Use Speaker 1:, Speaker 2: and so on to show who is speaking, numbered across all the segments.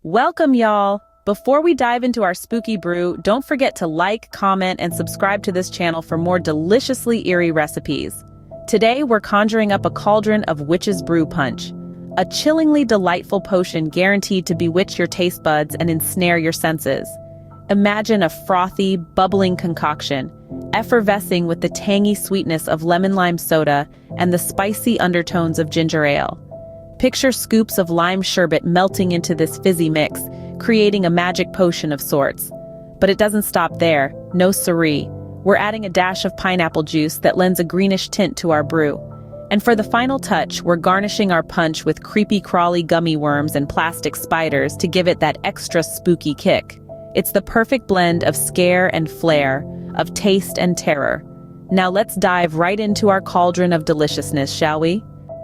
Speaker 1: Welcome, y'all! Before we dive into our spooky brew, don't forget to like, comment, and subscribe to this channel for more deliciously eerie recipes. Today, we're conjuring up a cauldron of witch's brew punch, a chillingly delightful potion guaranteed to bewitch your taste buds and ensnare your senses. Imagine a frothy, bubbling concoction, effervescing with the tangy sweetness of lemon-lime soda and the spicy undertones of ginger ale. Picture scoops of lime sherbet melting into this fizzy mix, creating a magic potion of sorts. But it doesn't stop there, no siree. We're adding a dash of pineapple juice that lends a greenish tint to our brew. And for the final touch, we're garnishing our punch with creepy crawly gummy worms and plastic spiders to give it that extra spooky kick. It's the perfect blend of scare and flair, of taste and terror. Now let's dive right into our cauldron of deliciousness, shall we?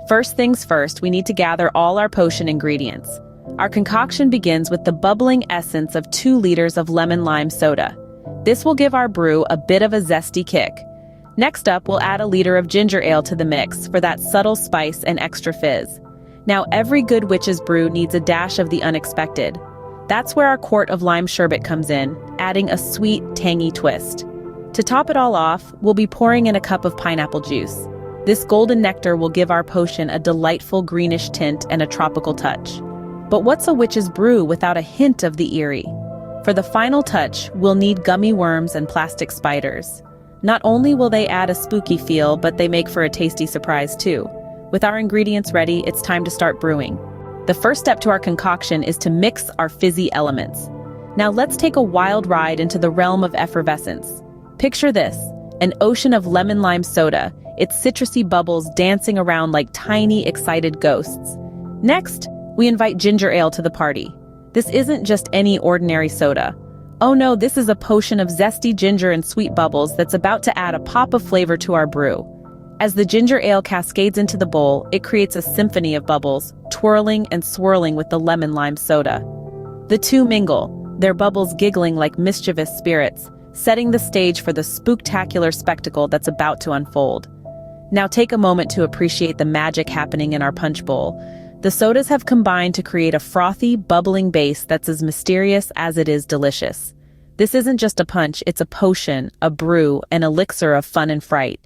Speaker 1: First things first, we need to gather all our potion ingredients. Our concoction begins with the bubbling essence of 2 liters of lemon-lime soda. This will give our brew a bit of a zesty kick. Next up, we'll add a liter of ginger ale to the mix for that subtle spice and extra fizz. Now, every good witch's brew needs a dash of the unexpected. That's where our quart of lime sherbet comes in, adding a sweet, tangy twist. To top it all off, we'll be pouring in a cup of pineapple juice. This golden nectar will give our potion a delightful greenish tint and a tropical touch. But what's a witch's brew without a hint of the eerie? For the final touch, we'll need gummy worms and plastic spiders. Not only will they add a spooky feel, but they make for a tasty surprise too. With our ingredients ready, it's time to start brewing. The first step to our concoction is to mix our fizzy elements. Now let's take a wild ride into the realm of effervescence. Picture this, an ocean of lemon-lime soda, its citrusy bubbles dancing around like tiny, excited ghosts. Next, we invite ginger ale to the party. This isn't just any ordinary soda. Oh no, this is a potion of zesty ginger and sweet bubbles that's about to add a pop of flavor to our brew. As the ginger ale cascades into the bowl, it creates a symphony of bubbles, twirling and swirling with the lemon-lime soda. The two mingle, their bubbles giggling like mischievous spirits, setting the stage for the spooktacular spectacle that's about to unfold. Now take a moment to appreciate the magic happening in our punch bowl. The sodas have combined to create a frothy, bubbling base that's as mysterious as it is delicious. This isn't just a punch, it's a potion, a brew, an elixir of fun and fright.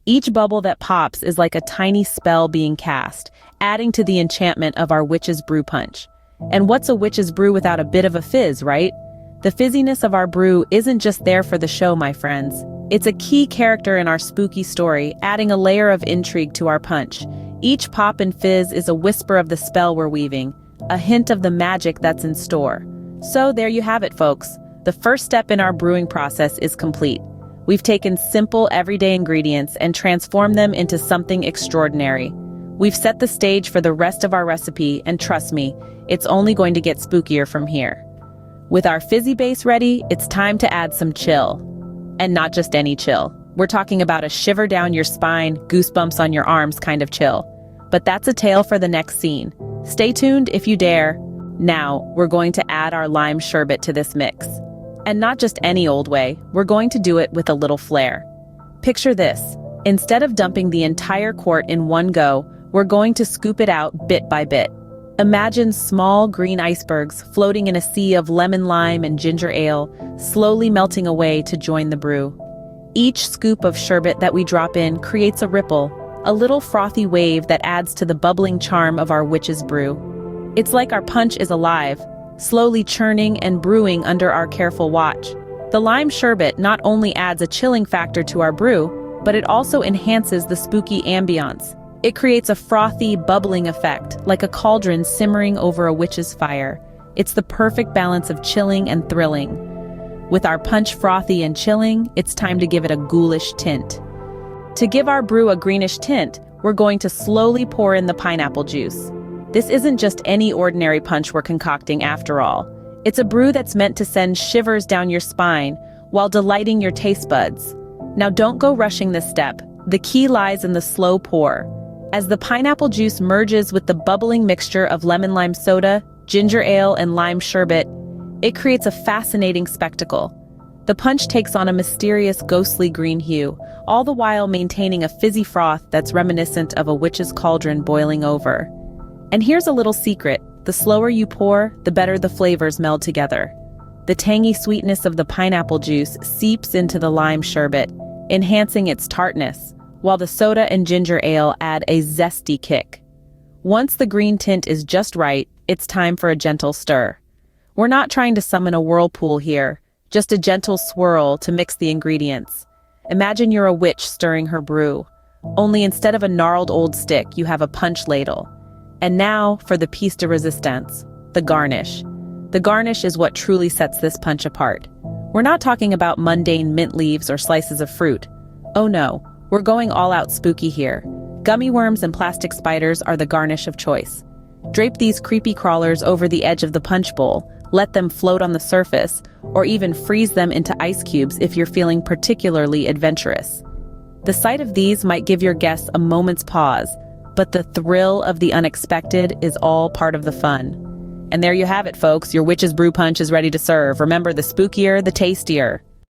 Speaker 1: Each bubble that pops is like a tiny spell being cast, adding to the enchantment of our witch's brew punch. And what's a witch's brew without a bit of a fizz, right? The fizziness of our brew isn't just there for the show, my friends. It's a key character in our spooky story, adding a layer of intrigue to our punch. Each pop and fizz is a whisper of the spell we're weaving, a hint of the magic that's in store. So there you have it, folks. The first step in our brewing process is complete. We've taken simple, everyday ingredients and transformed them into something extraordinary. We've set the stage for the rest of our recipe, and trust me, it's only going to get spookier from here. With our fizzy base ready, it's time to add some chill. And not just any chill. We're talking about a shiver down your spine, goosebumps on your arms kind of chill. But that's a tale for the next scene. Stay tuned if you dare. Now, we're going to add our lime sherbet to this mix. And not just any old way, we're going to do it with a little flair. Picture this. Instead of dumping the entire quart in one go, we're going to scoop it out bit by bit. Imagine small green icebergs floating in a sea of lemon lime and ginger ale, slowly melting away to join the brew. Each scoop of sherbet that we drop in creates a ripple, a little frothy wave that adds to the bubbling charm of our witch's brew. It's like our punch is alive, slowly churning and brewing under our careful watch. The lime sherbet not only adds a chilling factor to our brew, but it also enhances the spooky ambiance. It creates a frothy, bubbling effect, like a cauldron simmering over a witch's fire. It's the perfect balance of chilling and thrilling. With our punch frothy and chilling, it's time to give it a ghoulish tint. To give our brew a greenish tint, we're going to slowly pour in the pineapple juice. This isn't just any ordinary punch we're concocting after all. It's a brew that's meant to send shivers down your spine while delighting your taste buds. Now don't go rushing this step. The key lies in the slow pour. As the pineapple juice merges with the bubbling mixture of lemon-lime soda, ginger ale, and lime sherbet, it creates a fascinating spectacle. The punch takes on a mysterious, ghostly green hue, all the while maintaining a fizzy froth that's reminiscent of a witch's cauldron boiling over. And here's a little secret. The slower you pour, the better the flavors meld together. The tangy sweetness of the pineapple juice seeps into the lime sherbet, enhancing its tartness, while the soda and ginger ale add a zesty kick. Once the green tint is just right, it's time for a gentle stir. We're not trying to summon a whirlpool here, just a gentle swirl to mix the ingredients. Imagine you're a witch stirring her brew. Only instead of a gnarled old stick, you have a punch ladle. And now for the piece de resistance, the garnish. The garnish is what truly sets this punch apart. We're not talking about mundane mint leaves or slices of fruit. Oh no, we're going all out spooky here. Gummy worms and plastic spiders are the garnish of choice. Drape these creepy crawlers over the edge of the punch bowl, let them float on the surface, or even freeze them into ice cubes if you're feeling particularly adventurous. The sight of these might give your guests a moment's pause, but the thrill of the unexpected is all part of the fun. And there you have it, folks. Your witch's brew punch is ready to serve. Remember, the spookier, the tastier.